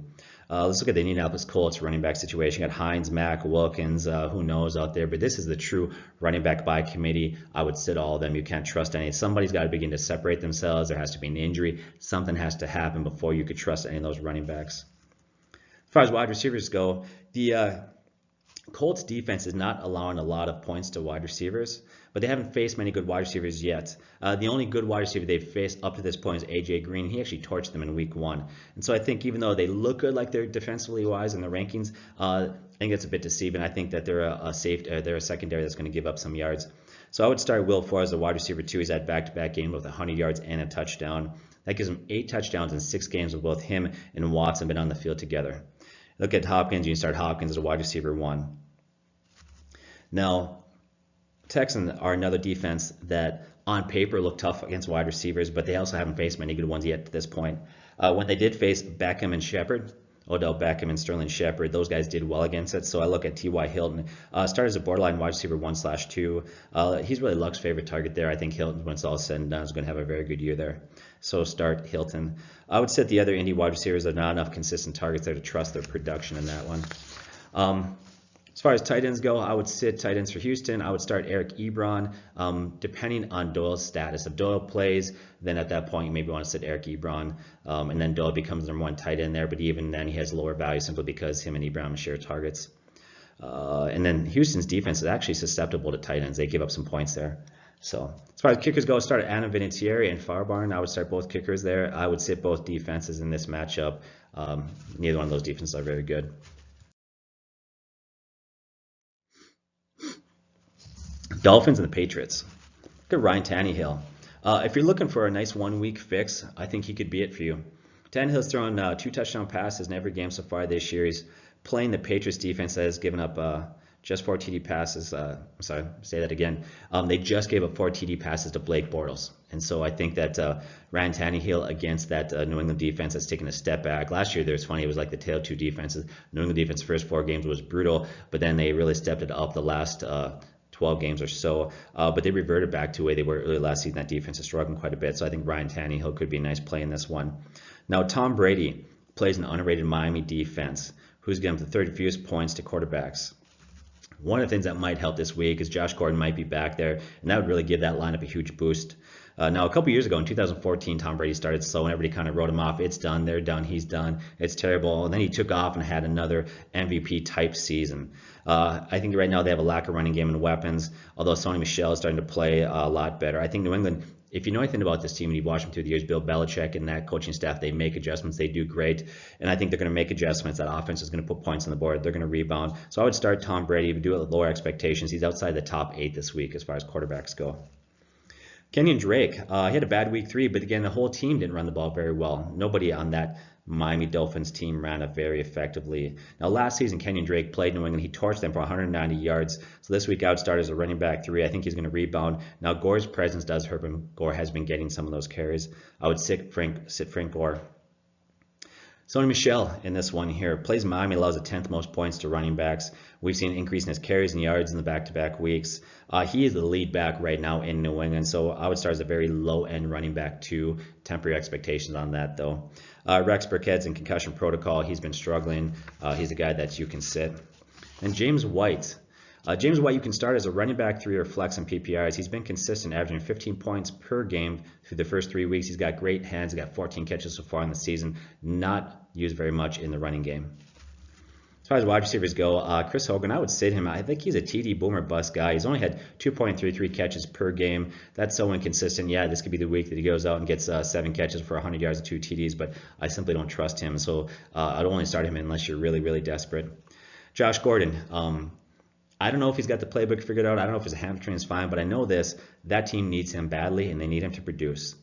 Let's look at the Indianapolis Colts running back situation. You got Hines, Mack, Wilkins, who knows out there. But this is the true running back by committee. I would sit all of them. You can't trust any. Somebody's got to begin to separate themselves. There has to be an injury. Something has to happen before you could trust any of those running backs. As far as wide receivers go, the Colts defense is not allowing a lot of points to wide receivers, but they haven't faced many good wide receivers yet. The only good wide receiver they've faced up to this point is A.J. Green. He actually torched them in week 1. And so I think even though they look good like they're defensively wise in the rankings, I think it's a bit deceiving. I think that they're a secondary that's going to give up some yards. So I would start Will as a wide receiver too. He's had back-to-back games with 100 yards and a touchdown. That gives him 8 touchdowns in 6 games with both him and Watson been on the field together. Look at Hopkins. You can start Hopkins as a wide receiver 1. Now, Texans are another defense that on paper look tough against wide receivers, but they also haven't faced many good ones yet to this point. When they did face Beckham and Shepard, Odell Beckham and Sterling Shepard, those guys did well against it. So I look at T.Y. Hilton. Started as a borderline wide receiver 1/2. He's really Luck's favorite target there. I think Hilton, when it's all said and done, is going to have a very good year there. So start Hilton. I would sit the other Indy wide receivers. There are not enough consistent targets there to trust their production in that one. As far as tight ends go, I would sit tight ends for Houston. I would start Eric Ebron, depending on Doyle's status. If Doyle plays, then at that point you maybe want to sit Eric Ebron, and then Doyle becomes the number 1 tight end there. But even then, he has lower value simply because him and Ebron share targets. And then Houston's defense is actually susceptible to tight ends. They give up some points there. So as far as kickers go, I start Adam Vinatieri and Farbarn. I would start both kickers there. I would sit both defenses in this matchup. Neither one of those defenses are very good. Dolphins and the Patriots. Look at Ryan Tannehill. If you're looking for a nice 1-week fix, I think he could be it for you. Tannehill's thrown 2 touchdown passes in every game so far this year. He's playing the Patriots defense that has given up just 4 TD passes. Sorry, say that again. They just gave up 4 TD passes to Blake Bortles. And so I think that Ryan Tannehill against that New England defense has taken a step back. Last year, it was like the tail 2 defenses. New England defense first 4 games was brutal, but then they really stepped it up the last 12 games or so, but they reverted back to the way they were early last season. That defense is struggling quite a bit, so I think Ryan Tannehill could be a nice play in this one. Now, Tom Brady plays an underrated Miami defense, who's given the 30 fewest points to quarterbacks. One of the things that might help this week is Josh Gordon might be back there, and that would really give that lineup a huge boost. Now, a couple years ago in 2014, Tom Brady started slow, and everybody kind of wrote him off. It's done, they're done, he's done, it's terrible. And then he took off and had another MVP-type season. I think right now they have a lack of running game and weapons, although Sony Michel is starting to play a lot better. I think New England, if you know anything about this team and you've watched them through the years, Bill Belichick and that coaching staff, they make adjustments, they do great. And I think they're going to make adjustments. That offense is going to put points on the board. They're going to rebound. So I would start Tom Brady, but do it with lower expectations. He's outside the top 8 this week as far as quarterbacks go. Kenyon Drake, he had a bad week 3, but again, the whole team didn't run the ball very well. Nobody on that Miami Dolphins team ran it very effectively. Now, last season, Kenyon Drake played New England. He torched them for 190 yards. So this week, I would start as a running back 3. I think he's going to rebound. Now, Gore's presence does hurt him. Gore has been getting some of those carries. I would sit Frank Gore. Sony Michel in this one here plays Miami, allows the 10th most points to running backs. We've seen an increase in his carries and yards in the back-to-back weeks. He is the lead back right now in New England, so I would start as a very low-end running back 2. Temper your expectations on that, though. Rex Burkhead's in concussion protocol. He's been struggling. He's a guy that you can sit. And James White. James White, you can start as a running back 3 or flex in PPRs. He's been consistent, averaging 15 points per game through the first 3 weeks. He's got great hands. He's got 14 catches so far in the season. Not used very much in the running game. As far as wide receivers go, Chris Hogan, I would sit him. I think he's a TD boomer bust guy. He's only had 2.33 catches per game. That's so inconsistent. Yeah, this could be the week that he goes out and gets 7 catches for 100 yards and 2 TDs, but I simply don't trust him. So I'd only start him unless you're really, really desperate. Josh Gordon. I don't know if he's got the playbook figured out. I don't know if his hamstring is fine, but I know this. That team needs him badly, and they need him to produce.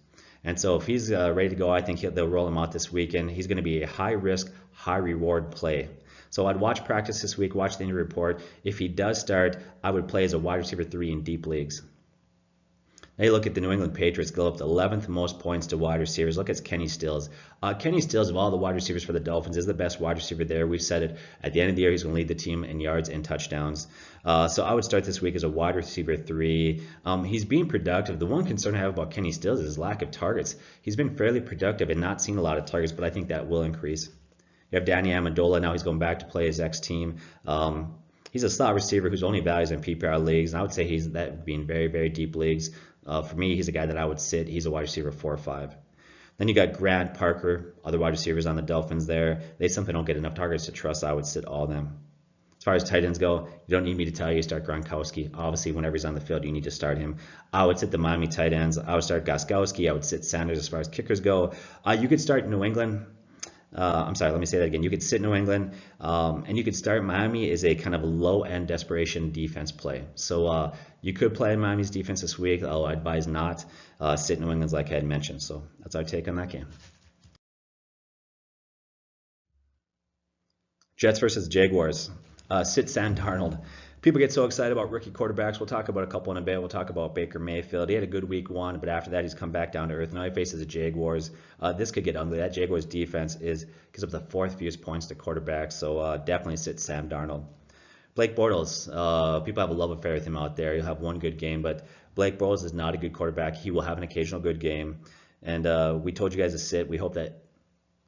And so if he's ready to go, I think they'll roll him out this weekend. He's going to be a high-risk, high-reward play. So I'd watch practice this week, watch the injury report. If he does start, I would play as a wide receiver 3 in deep leagues. Hey, look at the New England Patriots go up the 11th most points to wide receivers. Look at Kenny Stills. Kenny Stills, of all the wide receivers for the Dolphins, is the best wide receiver there. We've said it. At the end of the year, he's going to lead the team in yards and touchdowns. So I would start this week as a wide receiver 3. He's being productive. The one concern I have about Kenny Stills is his lack of targets. He's been fairly productive and not seen a lot of targets, but I think that will increase. You have Danny Amendola. Now he's going back to play his ex-team. He's a slot receiver whose only values in PPR leagues, and I would say he's that being very, very deep leagues. For me, he's a guy that I would sit. He's a wide receiver 4 or 5. Then you got Grant, Parker, other wide receivers on the Dolphins there. They simply don't get enough targets to trust. I would sit all of them. As far as tight ends go, you don't need me to tell you start Gronkowski. Obviously, whenever he's on the field, you need to start him. I would sit the Miami tight ends. I would start Gostkowski. I would sit Sanders as far as kickers go. You could start New England. I'm sorry, let me say that again. You could sit New England, and you could start Miami as a kind of low-end desperation defense play. So you could play Miami's defense this week. I'll advise not. Sit New England's like I had mentioned. So that's our take on that game. Jets versus Jaguars. Sit Sam Darnold. People get so excited about rookie quarterbacks. We'll talk about a couple in a bit. We'll talk about Baker Mayfield. He had a good week 1, but after that, he's come back down to earth. Now he faces the Jaguars. This could get ugly. That Jaguars defense gives up the 4th fewest points to quarterbacks, so definitely sit Sam Darnold. Blake Bortles. People have a love affair with him out there. He'll have one good game, but Blake Bortles is not a good quarterback. He will have an occasional good game, and we told you guys to sit. We hope that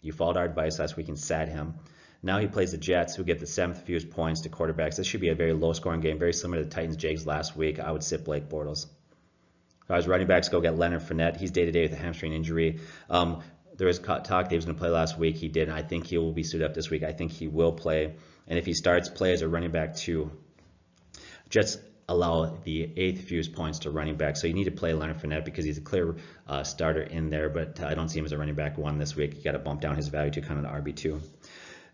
you followed our advice last week and sat him. Now he plays the Jets, who get the 7th fewest points to quarterbacks. This should be a very low-scoring game, very similar to the Titans-Jags last week. I would sit Blake Bortles. As far as running backs go, get Leonard Fournette. He's day-to-day with a hamstring injury. There was talk that he was going to play last week. He didn't. I think he will be suited up this week. I think he will play. And if he starts, play as a running back 2. Jets allow the 8th fewest points to running back. So you need to play Leonard Fournette because he's a clear starter in there, but I don't see him as a running back 1 this week. You got to bump down his value to kind of an RB2.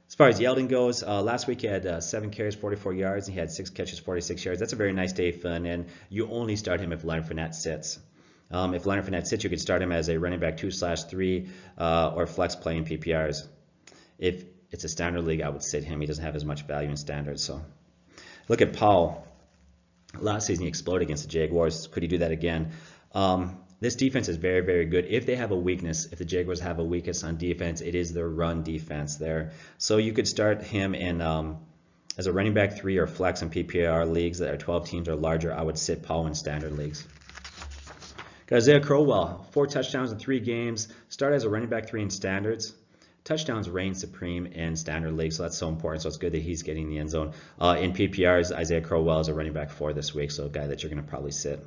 As far as Yeldon goes, last week he had 7 carries, 44 yards, and he had 6 catches, 46 yards. That's a very nice day filling in. You only start him if Leonard Fournette sits. If Leonard Fournette sits, you could start him as a running back 2/3 or flex play in PPRs. If it's a standard league, I would sit him. He doesn't have as much value in standard. So look at Powell. Last season he exploded against the Jaguars. Could he do that again? This defense is very, very good. If they have a weakness, if the Jaguars have a weakness on defense, it is their run defense there. So you could start him in as a running back 3 or flex in PPR leagues that are 12 teams or larger. I would sit Powell in standard leagues. Got Isaiah Crowell, 4 touchdowns in 3 games. Start as a running back 3 in standards. Touchdowns reign supreme in standard leagues, so that's so important. So it's good that he's getting the end zone. In PPRs, Isaiah Crowell is a running back 4 this week, so a guy that you're going to probably sit.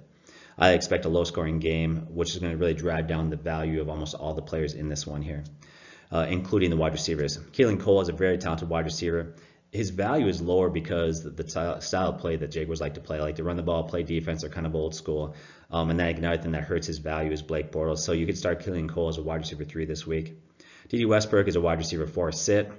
I expect a low-scoring game, which is going to really drive down the value of almost all the players in this one here, including the wide receivers. Keelan Cole is a very talented wide receiver. His value is lower because the style of play that Jaguars like to play, like to run the ball, play defense, are kind of old school. And then another thing that hurts his value is Blake Bortles. So you could start Keelan Cole as a wide receiver 3 this week. D.D. Westbrook is a wide receiver 4, sit. And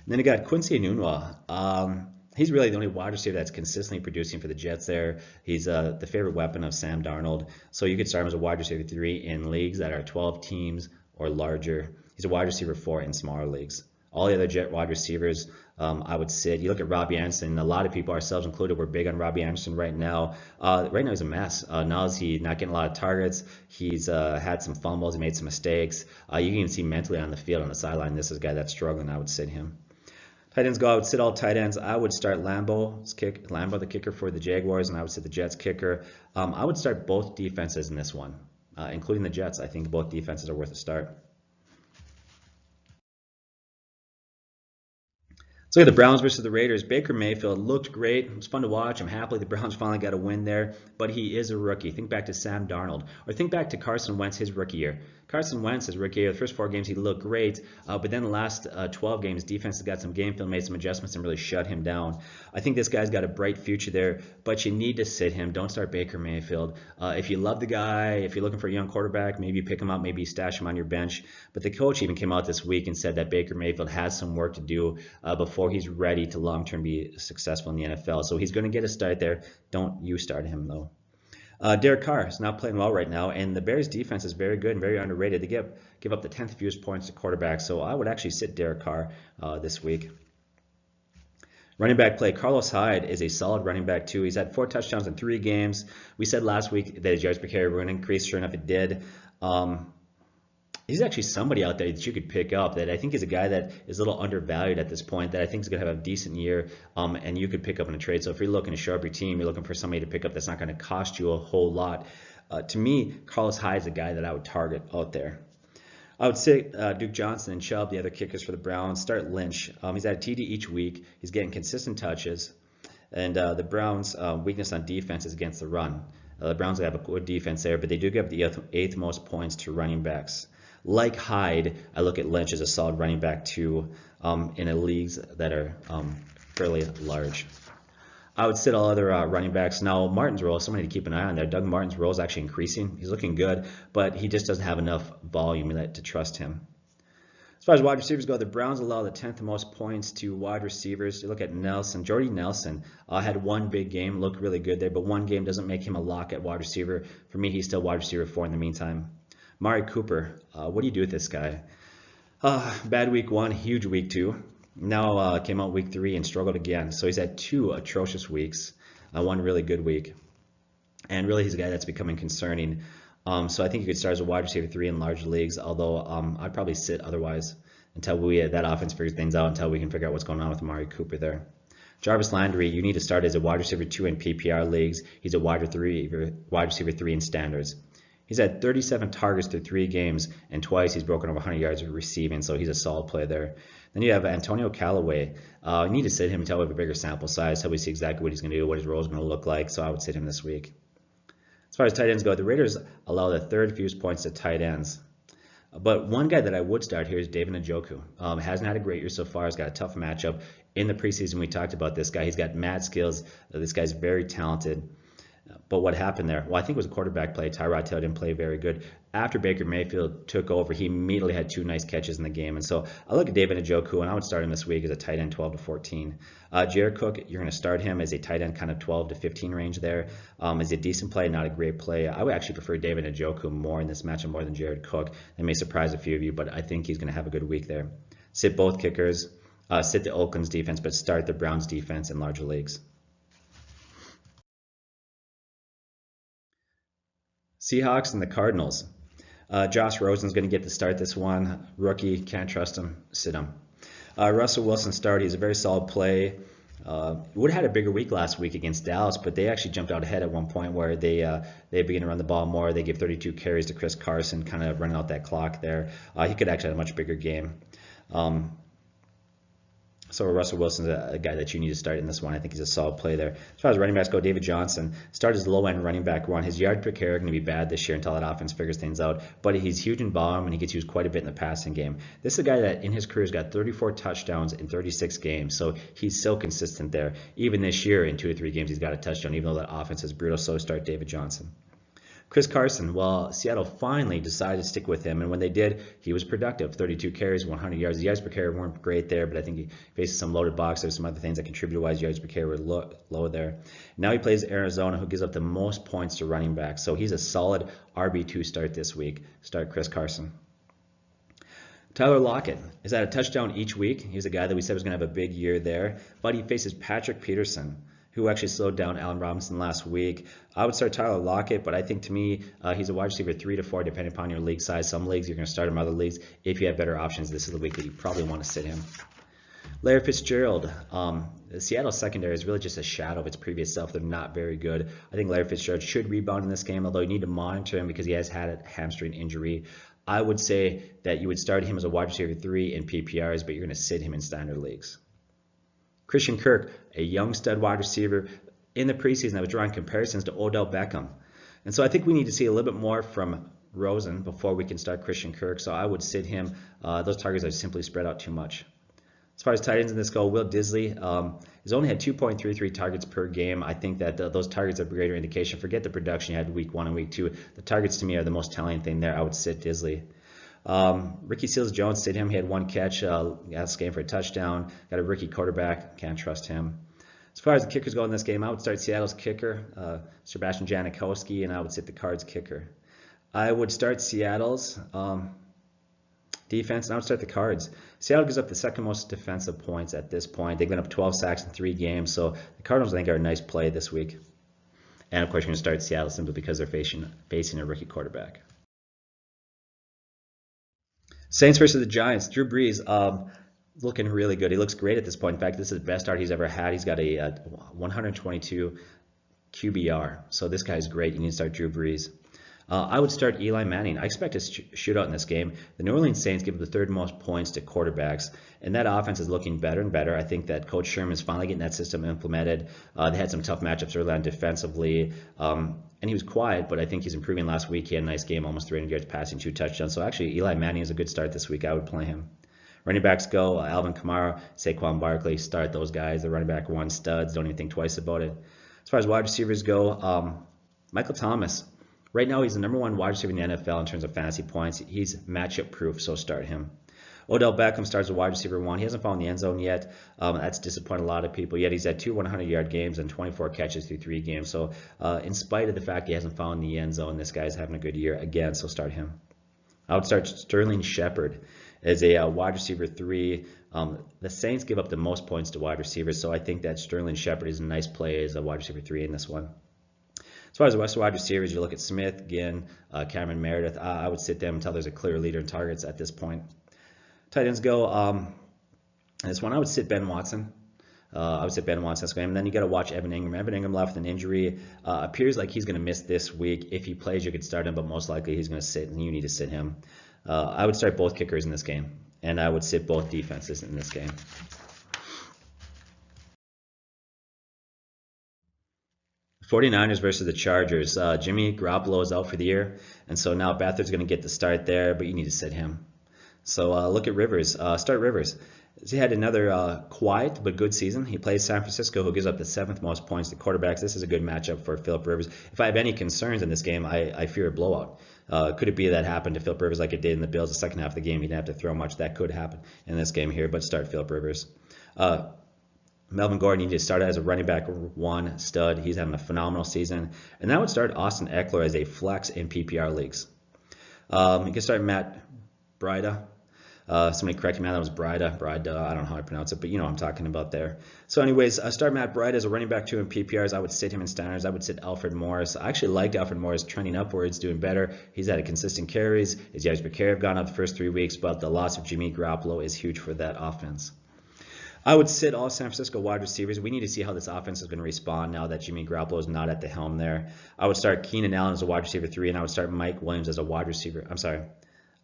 then you got Quincy Enunwa. He's really the only wide receiver that's consistently producing for the Jets there. He's the favorite weapon of Sam Darnold. So you could start him as a wide receiver 3 in leagues that are 12 teams or larger. He's a wide receiver 4 in smaller leagues. All the other Jet wide receivers, I would sit. You look at Robbie Anderson. A lot of people, ourselves included, we're big on Robbie Anderson right now. Right now he's a mess. Now he's not getting a lot of targets. He's had some fumbles. He made some mistakes. You can even see mentally on the field, on the sideline, this is a guy that's struggling. I would sit him. Tight ends go. I would sit all tight ends. I would start Lambo, the kicker for the Jaguars, and I would sit the Jets kicker. I would start both defenses in this one, including the Jets. I think both defenses are worth a start. Let's look at the Browns versus the Raiders. Baker Mayfield looked great. It was fun to watch. I'm happy the Browns finally got a win there, but he is a rookie. Think back to Sam Darnold, or think back to Carson Wentz his rookie year. Carson Wentz, his rookie year, the first 4 games he looked great, but then the last 12 games, defense has got some game film, made some adjustments, and really shut him down. I think this guy's got a bright future there, but you need to sit him. Don't start Baker Mayfield. If you love the guy, if you're looking for a young quarterback, maybe pick him up, maybe stash him on your bench. But the coach even came out this week and said that Baker Mayfield has some work to do before he's ready to long-term be successful in the NFL. So he's going to get a start there. Don't you start him, though. Derek Carr is not playing well right now, and the Bears' defense is very good and very underrated. They give up the 10th fewest points to quarterbacks, so I would actually sit Derek Carr this week. Running back play, Carlos Hyde is a solid running back too. He's had 4 touchdowns in 3 games. We said last week that his yards per carry were going to increase. Sure enough, it did. He's actually somebody out there that you could pick up that I think is a guy that is a little undervalued at this point that I think is going to have a decent year, and you could pick up in a trade. So if you're looking to shore up your team, you're looking for somebody to pick up that's not going to cost you a whole lot. To me, Carlos Hyde is a guy that I would target out there. I would say Duke Johnson and Chubb, the other kickers for the Browns. Start Lynch. He's at a TD each week. He's getting consistent touches. And the Browns' weakness on defense is against the run. The Browns have a good defense there, but they do give the 8th most points to running backs. Like Hyde, I look at Lynch as a solid running back too in leagues that are fairly large. I would sit all other running backs. Now, Martin's role, somebody to keep an eye on there. Doug Martin's role is actually increasing. He's looking good, but he just doesn't have enough volume to trust him. As far as wide receivers go, the Browns allow the 10th most points to wide receivers. You look at Nelson. Jordy Nelson had one big game, looked really good there, but one game doesn't make him a lock at wide receiver. For me, he's still wide receiver 4 in the meantime. Mari Cooper, what do you do with this guy? Bad week 1, huge week 2. Now came out week 3 and struggled again. So he's had 2 atrocious weeks, 1 really good week. And really he's a guy that's becoming concerning. So I think you could start as a wide receiver 3 in large leagues, although I'd probably sit otherwise until that offense figures things out, until we can figure out what's going on with Mari Cooper there. Jarvis Landry, you need to start as a wide receiver 2 in PPR leagues. He's a wide receiver 3 in standards. He's had 37 targets through 3 games, and twice he's broken over 100 yards receiving, so he's a solid play there. Then you have Antonio Callaway. You need to sit him until we have a bigger sample size, until we see exactly what he's going to do, what his role is going to look like, so I would sit him this week. As far as tight ends go, the Raiders allow the 3rd fewest points to tight ends. But one guy that I would start here is David Njoku. Hasn't had a great year so far. He's got a tough matchup. In the preseason, we talked about this guy. He's got mad skills. This guy's very talented. But what happened there? Well, I think it was a quarterback play. Tyrod Taylor didn't play very good. After Baker Mayfield took over, he immediately had 2 nice catches in the game. And so I look at David Njoku, and I would start him this week as a tight end 12 to 14. Jared Cook, you're going to start him as a tight end kind of 12 to 15 range there. Is a decent play, not a great play. I would actually prefer David Njoku more in this matchup more than Jared Cook. That may surprise a few of you, but I think he's going to have a good week there. Sit both kickers. Sit the Oakland's defense, but start the Browns defense in larger leagues. Seahawks and the Cardinals. Josh Rosen's going to get the start this one. Rookie, can't trust him, sit him. Russell Wilson started. He's a very solid play. Would have had a bigger week last week against Dallas, but they actually jumped out ahead at one point where they began to run the ball more. They gave 32 carries to Chris Carson, kind of running out that clock there. He could actually have a much bigger game. So Russell Wilson's a guy that you need to start in this one. I think he's a solid play there. As far as running backs go, David Johnson started his low-end running back one. His yard per carry are going to be bad this year until that offense figures things out. But he's huge in volume, and he gets used quite a bit in the passing game. This is a guy that in his career has got 34 touchdowns in 36 games. So he's so consistent there. Even this year, in 2 or 3 games, he's got a touchdown, even though that offense is brutal. So start David Johnson. Chris Carson, well, Seattle finally decided to stick with him, and when they did, he was productive. 32 carries, 100 yards. The yards per carry weren't great there, but I think he faces some loaded box. There's some other things that contributed why his yards per carry were low there. Now he plays Arizona, who gives up the most points to running backs, so he's a solid RB2 start this week. Start Chris Carson. Tyler Lockett is at a touchdown each week. He's a guy that we said was going to have a big year there, but he faces Patrick Peterson, who actually slowed down Allen Robinson last week. I would start Tyler Lockett, but I think to me, he's a wide receiver 3 to 4, depending upon your league size. Some leagues, you're going to start him. Other leagues, if you have better options, this is the week that you probably want to sit him. Larry Fitzgerald. The Seattle secondary is really just a shadow of its previous self. They're not very good. I think Larry Fitzgerald should rebound in this game, although you need to monitor him because he has had a hamstring injury. I would say that you would start him as a wide receiver 3 in PPRs, but you're going to sit him in standard leagues. Christian Kirk, a young stud wide receiver. In the preseason, I was drawing comparisons to Odell Beckham. And so I think we need to see a little bit more from Rosen before we can start Christian Kirk. So I would sit him. Those targets are simply spread out too much. As far as tight ends in this go, Will Disley has only had 2.33 targets per game. I think that those targets have a greater indication. Forget the production you had week 1 and week 2. The targets to me are the most telling thing there. I would sit Disley. Ricky Seals-Jones, sit him. He had 1 catch last game for a touchdown. Got a rookie quarterback. Can't trust him. As far as the kickers go in this game, I would start Seattle's kicker, Sebastian Janikowski, and I would sit the Cards kicker. I would start Seattle's defense, and I would start the Cards. Seattle gives up the second most defensive points at this point. They've given up 12 sacks in 3 games, so the Cardinals I think are a nice play this week. And of course, you're going to start Seattle simply because they're facing a rookie quarterback. Saints versus the Giants. Drew Brees, looking really good. He looks great at this point. In fact, this is the best start he's ever had. He's got a 122 QBR. So this guy's great. You need to start Drew Brees. I would start Eli Manning. I expect a shootout in this game. The New Orleans Saints give the 3rd most points to quarterbacks, and that offense is looking better and better. I think that Coach Sherman is finally getting that system implemented. They had some tough matchups early on defensively, and he was quiet, but I think he's improving last week. He had a nice game, almost 300 yards passing, 2 touchdowns. So actually, Eli Manning is a good start this week. I would play him. Running backs go, Alvin Kamara, Saquon Barkley, start those guys. The running back 1 studs, don't even think twice about it. As far as wide receivers go, Michael Thomas. Right now, he's the #1 wide receiver in the NFL in terms of fantasy points. He's matchup proof, so start him. Odell Beckham starts as wide receiver 1. He hasn't found the end zone yet. That's disappointed a lot of people. Yet he's had 2 100-yard games and 24 catches through 3 games. So in spite of the fact he hasn't found the end zone, this guy's having a good year again, so start him. I would start Sterling Shepard as a wide receiver 3. The Saints give up the most points to wide receivers, so I think that Sterling Shepard is a nice play as a wide receiver 3 in this one. As far as the rest of wide receivers, you look at Smith, Ginn, Cameron Meredith. I would sit them until there's a clear leader in targets at this point. Tight ends go. This one, I would sit Ben Watson. I would sit Ben Watson this game. And then you got to watch Evan Ingram. Evan Ingram left with an injury. Appears like he's going to miss this week. If he plays, you could start him, but most likely he's going to sit, and you need to sit him. I would start both kickers in this game, and I would sit both defenses in this game. 49ers versus the Chargers. Jimmy Garoppolo is out for the year, and so now Beathard's going to get the start there, but you need to sit him. So look at Rivers. Start Rivers. He had another quiet but good season. He plays San Francisco, who gives up the 7th most points to quarterbacks. This is a good matchup for Philip Rivers. If I have any concerns in this game, I fear a blowout. Could it be that happened to Philip Rivers like it did in the Bills the second half of the game? He didn't have to throw much. That could happen in this game here, but start Philip Rivers. Melvin Gordon, you need to start as a running back 1 stud. He's having a phenomenal season. And I would start Austin Eckler as a flex in PPR leagues. You can start Matt Breida. Somebody correct me, that was Breida. I don't know how I pronounce it, but you know what I'm talking about there. So anyways, start Matt Breida as a running back 2 in PPRs. I would sit him in standards. I would sit Alfred Morris. I actually liked Alfred Morris trending upwards, doing better. He's had a consistent carries. His yards per carry have gone up the first 3 weeks, but the loss of Jimmy Garoppolo is huge for that offense. I would sit all San Francisco wide receivers. We need to see how this offense is going to respond now that Jimmy Garoppolo is not at the helm there. I would start Keenan Allen as a wide receiver 3, and I would start Mike Williams as a wide receiver.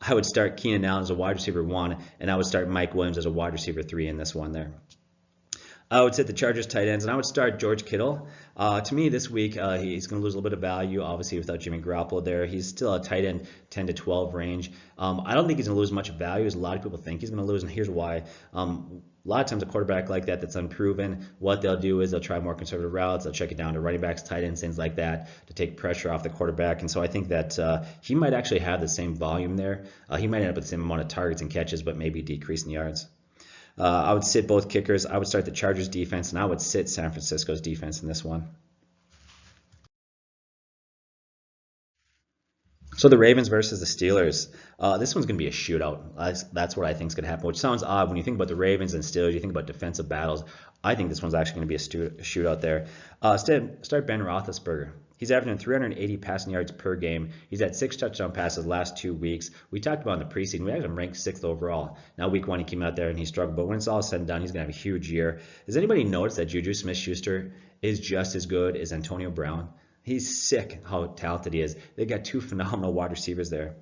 I would start Keenan Allen as a wide receiver 1, and I would start Mike Williams as a wide receiver 3 in this one there. I would sit the Chargers tight ends, and I would start George Kittle. To me, this week, he's going to lose a little bit of value, obviously, without Jimmy Garoppolo there. He's still a tight end 10 to 12 range. I don't think he's going to lose much value, as a lot of people think he's going to lose, and here's why. A lot of times a quarterback like that that's unproven, what they'll do is they'll try more conservative routes. They'll check it down to running backs, tight ends, things like that to take pressure off the quarterback. And so I think that he might actually have the same volume there. He might end up with the same amount of targets and catches, but maybe decrease in yards. I would sit both kickers. I would start the Chargers defense, and I would sit San Francisco's defense in this one. So the Ravens versus the Steelers. This one's going to be a shootout. That's what I think is going to happen, which sounds odd. When you think about the Ravens and Steelers, you think about defensive battles. I think this one's actually going to be a shootout there. Start Ben Roethlisberger. He's averaging 380 passing yards per game. He's had 6 touchdown passes the last 2 weeks. We talked about in the preseason. We had him ranked 6th overall. Now, week 1, he came out there and he struggled. But when it's all said and done, he's going to have a huge year. Does anybody notice that Juju Smith-Schuster is just as good as Antonio Brown? He's sick how talented he is. They got 2 phenomenal wide receivers there.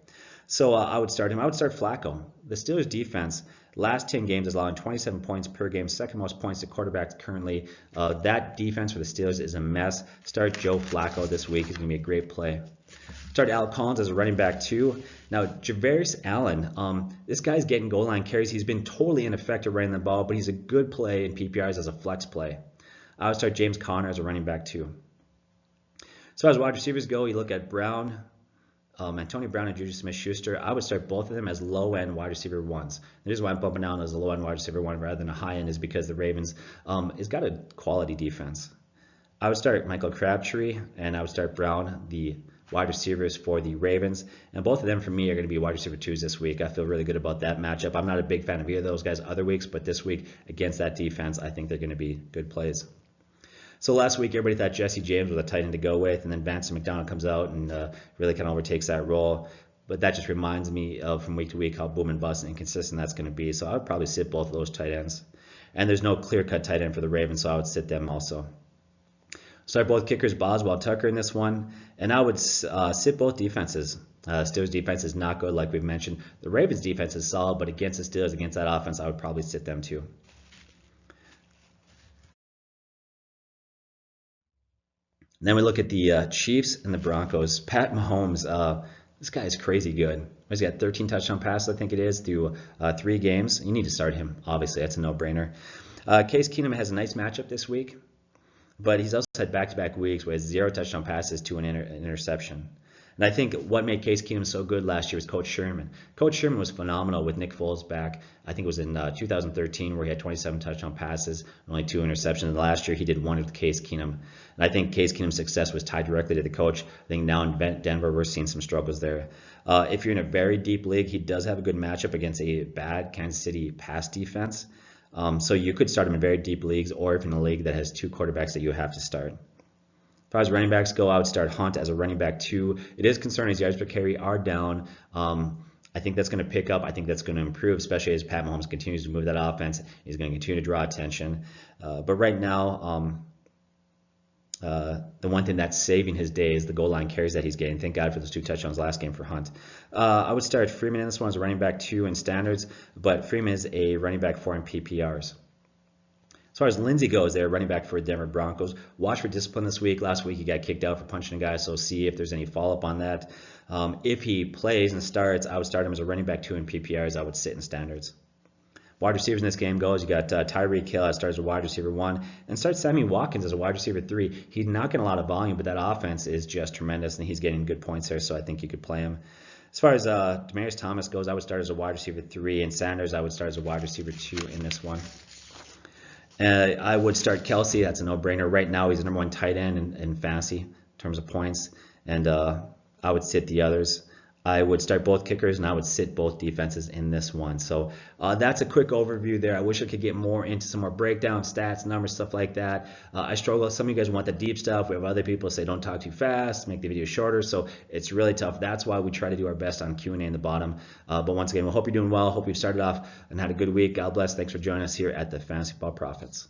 So I would start him. I would start Flacco. The Steelers defense, last 10 games is allowing 27 points per game, 2nd most points to quarterbacks currently. That defense for the Steelers is a mess. Start Joe Flacco this week. He's going to be a great play. Start Alec Collins as a running back 2. Now, Javarius Allen, this guy's getting goal line carries. He's been totally ineffective running the ball, but he's a good play in PPRs as a flex play. I would start James Conner as a running back 2. So as wide receivers go, you look at Brown, Antonio Brown and Juju Smith-Schuster. I would start both of them as low-end wide receiver 1s. The reason why I'm bumping down as a low-end wide receiver 1 rather than a high-end is because the Ravens has got a quality defense. I would start Michael Crabtree, and I would start Brown, the wide receivers for the Ravens. And both of them for me are going to be wide receiver 2s this week. I feel really good about that matchup. I'm not a big fan of either of those guys other weeks, but this week against that defense, I think they're going to be good plays. So last week, everybody thought Jesse James was a tight end to go with, and then Vance McDonald comes out and really kind of overtakes that role. But that just reminds me of from week to week how boom and bust and inconsistent that's going to be. So I would probably sit both of those tight ends. And there's no clear-cut tight end for the Ravens, so I would sit them also. Start both kickers, Boswell, Tucker in this one. And I would sit both defenses. Steelers defense is not good, like we've mentioned. The Ravens defense is solid, but against the Steelers, against that offense, I would probably sit them too. Then we look at the Chiefs and the Broncos. Pat Mahomes, this guy is crazy good. He's got 13 touchdown passes, I think it is, through 3 games. You need to start him, obviously. That's a no-brainer. Case Keenum has a nice matchup this week, but he's also had back-to-back weeks with 0 touchdown passes to an interception. And I think what made Case Keenum so good last year was Coach Sherman. Coach Sherman was phenomenal with Nick Foles back. I think it was in 2013 where he had 27 touchdown passes and only 2 interceptions. And last year he did 1 with Case Keenum. And I think Case Keenum's success was tied directly to the coach. I think now in Denver we're seeing some struggles there. If you're in a very deep league, he does have a good matchup against a bad Kansas City pass defense. So you could start him in very deep leagues, or if in a league that has 2 quarterbacks that you have to start. As far as running backs go, I would start Hunt as a running back 2. It is concerning his yards per carry are down. I think that's going to pick up. I think that's going to improve, especially as Pat Mahomes continues to move that offense. He's going to continue to draw attention. But right now, the one thing that's saving his day is the goal line carries that he's getting. Thank God for those 2 touchdowns last game for Hunt. I would start Freeman in this one as a running back 2 in standards, but Freeman is a running back 4 in PPRs. As far as Lindsey goes, they're running back for Denver Broncos. Watch for discipline this week. Last week he got kicked out for punching a guy, so see if there's any follow-up on that. If he plays and starts, I would start him as a running back 2 in PPRs. I would sit in standards. Wide receivers in this game goes, you got Tyreek Hill as starts as a wide receiver 1, and start Sammy Watkins as a wide receiver 3. He's not getting a lot of volume, but that offense is just tremendous, and he's getting good points there, so I think you could play him. As far as Demaryius Thomas goes, I would start as a wide receiver 3, and Sanders I would start as a wide receiver 2 in this one. I would start Kelsey. That's a no-brainer. Right now, he's the #1 tight end in fantasy in terms of points, and I would sit the others. I would start both kickers, and I would sit both defenses in this one. So that's a quick overview there. I wish I could get more into some more breakdown, stats, numbers, stuff like that. I struggle. Some of you guys want the deep stuff. We have other people say don't talk too fast, make the video shorter. So it's really tough. That's why we try to do our best on Q&A in the bottom. But once again, we hope you're doing well. Hope you've started off and had a good week. God bless. Thanks for joining us here at the Fantasy Football Prophets.